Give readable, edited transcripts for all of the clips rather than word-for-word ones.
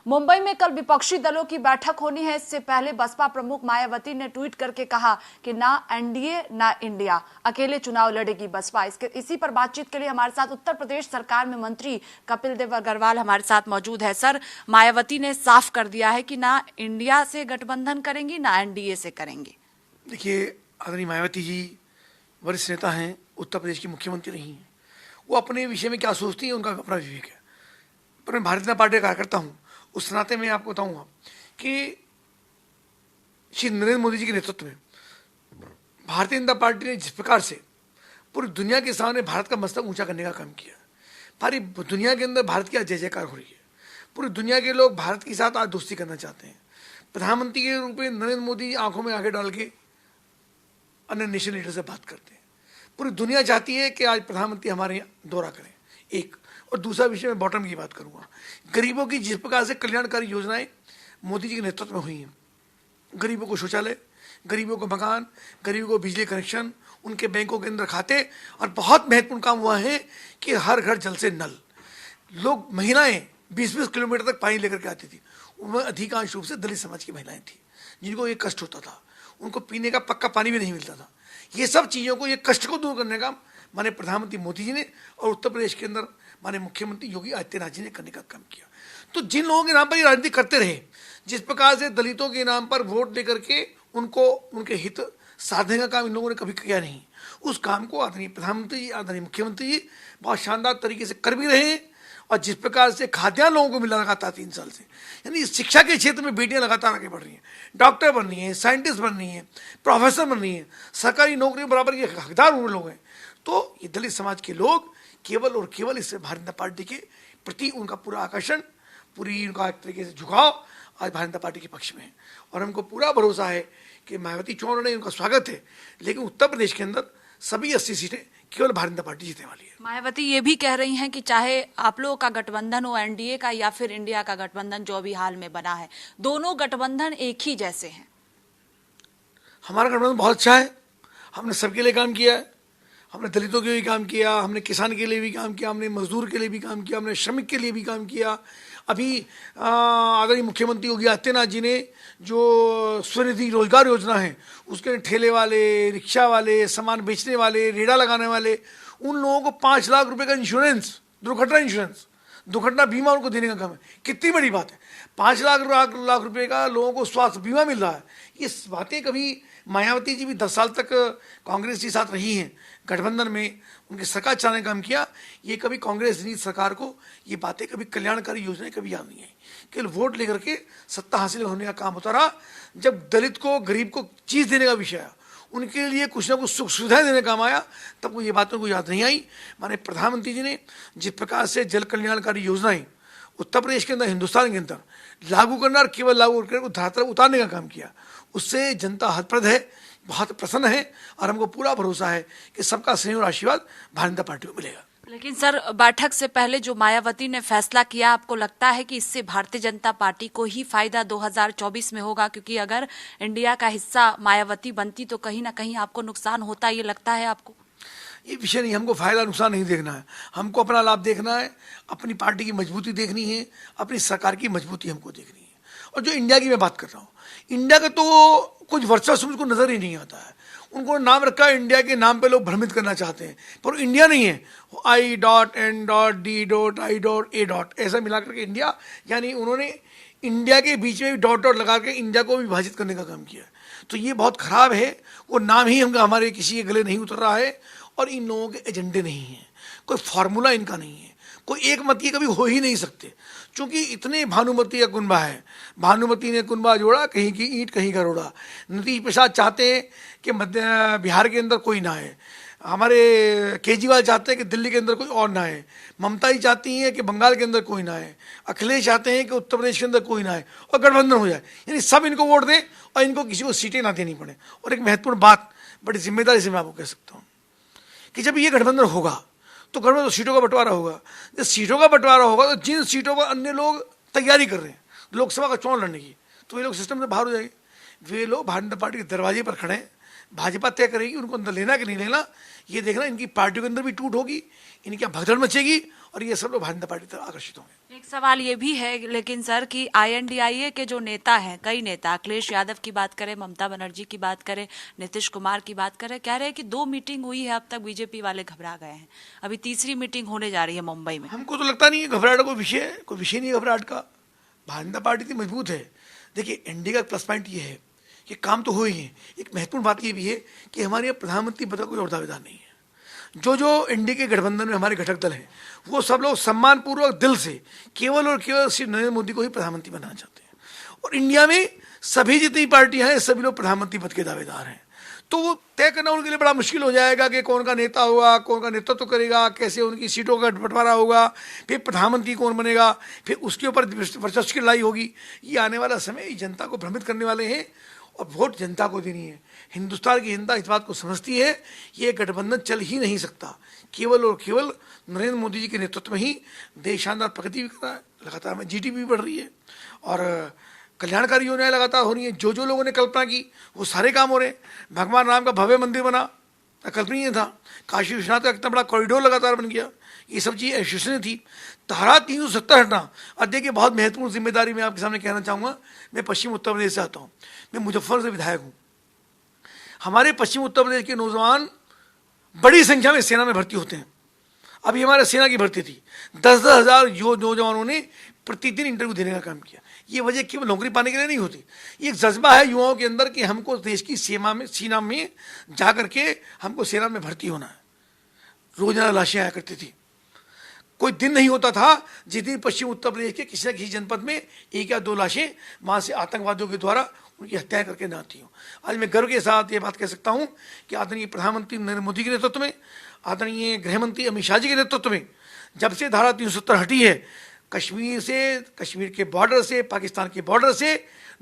मुंबई में कल विपक्षी दलों की बैठक होनी है। इससे पहले बसपा प्रमुख मायावती ने ट्वीट करके कहा कि ना एनडीए ना इंडिया, अकेले चुनाव लड़ेगी बसपा। इसी पर बातचीत के लिए हमारे साथ उत्तर प्रदेश सरकार में मंत्री कपिल देव अग्रवाल हमारे साथ मौजूद है। सर, मायावती ने साफ कर दिया है कि ना इंडिया से गठबंधन करेंगी ना एनडीए से करेंगे। देखिए, आदरणीय मायावती जी वरिष्ठ नेता हैं, उत्तर प्रदेश की मुख्यमंत्री रही हैं। वो अपने विषय में क्या सोचती हैं उनका अपना विवेक है, पर मैं भारतीय जनता पार्टी का कार्यकर्ता हूँ। उस नाते मैं आपको बताऊंगा कि श्री नरेंद्र मोदी जी के नेतृत्व में भारतीय जनता पार्टी ने जिस प्रकार से पूरी दुनिया के सामने भारत का मस्तक ऊंचा करने का काम किया, सारी दुनिया के अंदर भारत की जय जयकार हो रही है। पूरी दुनिया के लोग भारत के साथ आज दोस्ती करना चाहते हैं। प्रधानमंत्री के रूप में नरेंद्र मोदी आंखों में आंखें डाल के अन्य नेशनल लीडर से बात करते हैं। पूरी दुनिया चाहती है कि आज प्रधानमंत्री हमारे यहाँ दौरा करें। एक और दूसरा विषय में बॉटम की बात करूंगा। गरीबों की जिस प्रकार से कल्याणकारी योजनाएं मोदी जी के नेतृत्व में हुई हैं, गरीबों को शौचालय, गरीबों को मकान, गरीबों को बिजली कनेक्शन, उनके बैंकों के अंदर खाते, और बहुत महत्वपूर्ण काम हुआ है कि हर घर जल से नल। लोग महिलाएं 20-20 किलोमीटर तक पानी लेकर के आती थी। उनमें अधिकांश रूप से दलित समाज की महिलाएं थी, जिनको ये कष्ट होता था, उनको पीने का पक्का पानी भी नहीं मिलता था। ये सब चीज़ों को, ये कष्ट को दूर करने का माननीय प्रधानमंत्री मोदी जी ने और उत्तर प्रदेश के अंदर माननीय मुख्यमंत्री योगी आदित्यनाथ जी ने करने का काम किया। तो जिन लोगों के नाम पर ये राजनीति करते रहे, जिस प्रकार से दलितों के नाम पर वोट लेकर के उनको उनके हित साधने का काम इन लोगों ने कभी किया नहीं, उस काम को आदरणीय प्रधानमंत्री जी, आदरणीय मुख्यमंत्री जी बहुत शानदार तरीके से कर भी रहे हैं। और जिस प्रकार से खाद्यान्न लोगों को मिला लगातार 3 साल से, यानी शिक्षा के क्षेत्र में बेटियां लगातार आगे बढ़ रही हैं, डॉक्टर बन रही हैं, साइंटिस्ट बन रही हैं, प्रोफेसर बन रही हैं, सरकारी नौकरी बराबर के हकदार उन लोग हैं। तो ये दलित समाज के लोग केवल और केवल इससे भारतीय जनता पार्टी के प्रति उनका पूरा आकर्षण, पूरी उनका एक तरीके से झुकाव आज भारतीय जनता पार्टी के पक्ष में है। और हमको पूरा भरोसा है कि मायावती चुनाव लड़े, उनका स्वागत है, लेकिन उत्तर प्रदेश के अंदर सभी 80 सीटें केवल भारतीय जनता पार्टी जीतने वाली है। मायावती ये भी कह रही हैं कि चाहे आप लोगों का गठबंधन हो एनडीए का या फिर इंडिया का गठबंधन जो अभी हाल में बना है, दोनों गठबंधन एक ही जैसे हैं। हमारा गठबंधन बहुत अच्छा है। हमने सबके लिए काम किया है। हमने दलितों के लिए भी काम किया, हमने किसान के लिए भी काम किया, हमने मजदूर के लिए भी काम किया, हमने श्रमिक के लिए भी काम किया। अभी आदरणीय मुख्यमंत्री योगी आदित्यनाथ जी ने जो स्वनिधि रोजगार योजना है, उसके ठेले वाले, रिक्शा वाले, सामान बेचने वाले, रेड़ा लगाने वाले, उन लोगों को 5 लाख रुपए का इंश्योरेंस, दुर्घटना इंश्योरेंस, दुर्घटना बीमा उनको देने का काम है। कितनी बड़ी बात है, 5 लाख रुपए का लोगों को स्वास्थ्य बीमा मिल रहा है। ये बातें कभी मायावती जी भी 10 साल तक कांग्रेस के साथ रही हैं, गठबंधन में उनकी सरकार चलाने का काम किया। ये कभी कांग्रेस नीति सरकार को ये बातें, कभी कल्याणकारी योजनाएं कभी याद नहीं आई। केवल वोट लेकर के सत्ता हासिल होने का काम होता रहा। जब दलित को, गरीब को चीज़ देने का विषय आया, उनके लिए कुछ ना कुछ सुख सुविधाएं देने का काम आया, तब वो ये बातों को याद नहीं आई। माने प्रधानमंत्री जी ने जिस प्रकार से जल कल्याणकारी योजनाएं उत्तर प्रदेश के अंदर, हिंदुस्तान के अंदर लागू करना और केवल लागू करके धरातल उतारने का काम किया, उससे जनता हतप्रद है, बहुत प्रसन्न है। और हमको पूरा भरोसा है कि सबका स्नेह और आशीर्वाद भारतीय जनता पार्टी को मिलेगा। लेकिन सर, बैठक से पहले जो मायावती ने फैसला किया, आपको लगता है कि इससे भारतीय जनता पार्टी को ही फायदा 2024 में होगा? क्योंकि अगर इंडिया का हिस्सा मायावती बनती तो कहीं ना कहीं आपको नुकसान होता, ये लगता है आपको? ये विषय नहीं, हमको फायदा नुकसान नहीं देखना है, हमको अपना लाभ देखना है, अपनी पार्टी की मजबूती देखनी है, अपनी सरकार की मजबूती हमको देखनी है। और जो इंडिया की मैं बात कर रहा हूँ, इंडिया का तो कुछ वर्चस्व मुझको नजर ही नहीं आता है। उनको नाम रखा है इंडिया के नाम पे, लोग भ्रमित करना चाहते हैं, पर इंडिया नहीं है। I.N.D.I.A. ऐसा मिला करके इंडिया, यानी उन्होंने इंडिया के बीच में भी डॉट लगा के इंडिया को विभाजित करने का काम किया। तो ये बहुत खराब है। वो नाम ही हमारे किसी के गले नहीं उतर रहा है, और इन लोगों के एजेंडे नहीं है, कोई फार्मूला इनका नहीं है, कोई एक मत ये कभी हो ही नहीं सकते। क्योंकि इतने भानुमती का कुनबा है, भानुमती ने कुनबा जोड़ा, कहीं की ईंट कहीं का रोड़ा। नीतीश प्रसाद चाहते हैं कि मध्य बिहार के अंदर कोई ना है, हमारे केजरीवाल चाहते हैं कि दिल्ली के अंदर कोई और ना है, ममता जी चाहती हैं कि बंगाल के अंदर कोई ना है, अखिलेश चाहते हैं कि उत्तर प्रदेश के अंदर कोई ना है, और गठबंधन हो जाए, यानी सब इनको वोट दें और इनको किसी को सीटें ना देनी पड़े। और एक महत्वपूर्ण बात, बड़ी जिम्मेदारी से मैं आपको कह सकता हूँ कि जब ये गठबंधन होगा तो गठबंधन तो सीटों का बंटवारा होगा। जब सीटों का बंटवारा होगा तो जिन सीटों पर अन्य लोग तैयारी कर रहे हैं लोकसभा का चुनाव लड़ने की, तो ये लोग सिस्टम से बाहर हो जाएंगे। वे लोग भारतीय जनता पार्टी के दरवाजे पर खड़े हैं, भाजपा तय करेगी उनको अंदर लेना कि नहीं लेना। ये देखना, इनकी पार्टियों के अंदर भी टूट होगी, इनकी भगदड़ मचेगी, और ये सब लोग भारतीय जनता पार्टी की तरफ आकर्षित होंगे। एक सवाल ये भी है लेकिन सर कि INDIA के जो नेता हैं, कई नेता, अखिलेश यादव की बात करें, ममता बनर्जी की बात करें, नीतीश कुमार की बात करें, कह रहे हैं कि 2 मीटिंग हुई है, अब तक बीजेपी वाले घबरा गए हैं, अभी तीसरी मीटिंग होने जा रही है मुंबई में। हमको तो लगता नहीं है घबराहट कोई विषय नहीं है घबराहट का। भारतीय जनता पार्टी इतनी मजबूत है। देखिए एनडीए का प्लस पॉइंट ये है कि काम तो हो ही है। एक महत्वपूर्ण बात ये भी है कि हमारे यहाँ प्रधानमंत्री पद का कोई और दावेदार नहीं है। जो एनडीए के गठबंधन में हमारे घटक दल हैं वो सब लोग सम्मानपूर्वक दिल से केवल और केवल श्री नरेंद्र मोदी को ही प्रधानमंत्री बनाना चाहते हैं। और इंडिया में सभी जितनी पार्टियां हैं सभी लोग प्रधानमंत्री पद के दावेदार हैं। तो वो तय करना उनके लिए बड़ा मुश्किल हो जाएगा कि कौन का नेता होगा, कौन का नेतृत्व करेगा, कैसे उनकी सीटों का बंटवारा होगा, फिर प्रधानमंत्री कौन बनेगा, फिर उसके ऊपर वर्चस्व की लड़ाई होगी। ये आने वाला समय जनता को भ्रमित करने वाले हैं और वोट जनता को देनी है। हिंदुस्तान की जनता इस बात को समझती है ये गठबंधन चल ही नहीं सकता। केवल और केवल नरेंद्र मोदी जी के नेतृत्व में ही देश शानदार प्रगति भी कर रहा है, लगातार में GDP भी बढ़ रही है और कल्याणकारी योजनाएं लगातार हो रही है। जो लोगों ने कल्पना की वो सारे काम हो रहे हैं। भगवान राम का भव्य मंदिर बना, कल्पनीय था। काशी विश्वनाथ का इतना बड़ा कॉरिडोर लगातार बन गया। ये सब चीज़ अविश्वसनीय थी। धारा 370 हटना, और देखिए बहुत महत्वपूर्ण जिम्मेदारी मैं आपके सामने कहना चाहूँगा। मैं पश्चिम उत्तर प्रदेश से आता हूँ, मैं मुजफ्फर से विधायक हूँ। हमारे पश्चिम उत्तर प्रदेश के नौजवान बड़ी संख्या में सेना में भर्ती होते हैं। अभी हमारे सेना की भर्ती थी, 10-10 हज़ार नौजवानों ने प्रतिदिन इंटरव्यू देने का काम किया। ये वजह केवल नौकरी पाने के लिए नहीं होती, ये एक जज्बा है युवाओं के अंदर कि हमको देश की सीमा में जा करके हमको सेना में भर्ती होना है। रोजाना लाशें आया करती थी। कोई दिन नहीं होता था जिस दिन पश्चिम उत्तर प्रदेश के किसी न किसी जनपद में 1 या 2 लाशें वहाँ से आतंकवादियों के द्वारा उनकी हत्या करके न आती हूँ। आज मैं गर्व के साथ ये बात कह सकता हूँ कि आदरणीय प्रधानमंत्री नरेंद्र मोदी के नेतृत्व में, आदरणीय गृहमंत्री अमित शाह जी के नेतृत्व में जब से धारा 370 हटी है, कश्मीर के बॉर्डर से, पाकिस्तान के बॉर्डर से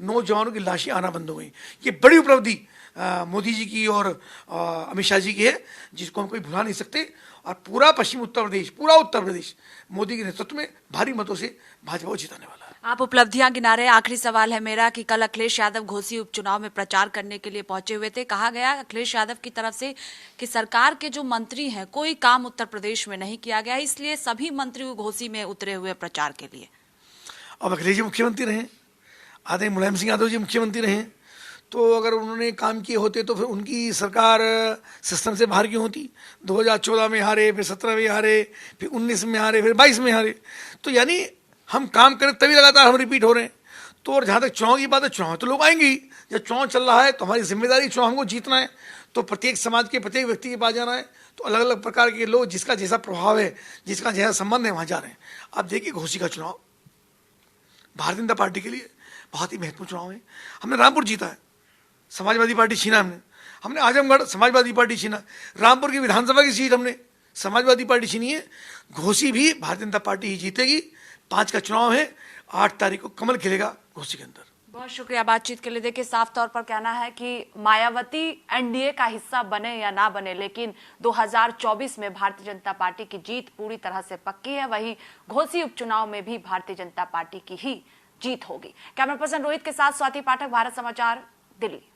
नौजवानों की लाशें आना बंद हो गई। ये बड़ी उपलब्धि मोदी जी की और अमित शाह जी की है, जिसको हम कोई भुला नहीं सकते। और पूरा उत्तर प्रदेश मोदी के नेतृत्व में भारी मतों से भाजपा को जिताने वाला है। आप उपलब्धियां गिना रहे हैं। आखिरी सवाल है मेरा कि कल अखिलेश यादव घोसी उपचुनाव में प्रचार करने के लिए पहुंचे हुए थे। कहा गया अखिलेश यादव की तरफ से कि सरकार के जो मंत्री हैं कोई काम उत्तर प्रदेश में नहीं किया गया, इसलिए सभी मंत्री घोसी में उतरे हुए प्रचार के लिए। अब अखिलेश जी मुख्यमंत्री रहे, आदरणीय मुलायम सिंह यादव जी मुख्यमंत्री रहे, तो अगर उन्होंने काम किए होते तो फिर उनकी सरकार सिस्टम से बाहर क्यों होती। 2014 में हारे, फिर 17 में हारे, फिर 19 में हारे, फिर 22 में हारे। तो यानी हम काम करें तभी लगातार हम रिपीट हो रहे हैं। तो और जहाँ तक चुनाव की बात है, चुनाव तो लोग आएंगे ही। जब चुनाव चल रहा है तो हमारी जिम्मेदारी चुनाव हमको जीतना है। तो प्रत्येक समाज के प्रत्येक व्यक्ति के पास जाना है। तो अलग अलग प्रकार के लोग जिसका जैसा प्रभाव है, जिसका जैसा संबंध है, वहाँ जा रहे हैं। अब देखिए घोसी का चुनाव भारतीय जनता पार्टी के लिए बहुत ही महत्वपूर्ण चुनाव है। हमने रामपुर जीता है, समाजवादी पार्टी छीना हमने आजमगढ़ समाजवादी पार्टी छीना, रामपुर की विधानसभा की सीट हमने समाजवादी पार्टी छीनी है। घोसी भी भारतीय जनता पार्टी ही जीतेगी। 5 का चुनाव है, 8 तारीख को कमल खिलेगा घोसी के अंदर। बहुत शुक्रिया बातचीत के लिए। देखिए साफ तौर पर कहना है कि मायावती एनडीए का हिस्सा बने या ना बने, लेकिन 2024 में भारतीय जनता पार्टी की जीत पूरी तरह से पक्की है। वहीं घोसी उपचुनाव में भी भारतीय जनता पार्टी की ही जीत होगी। कैमरा पर्सन रोहित के साथ स्वाति पाठक, भारत समाचार, दिल्ली।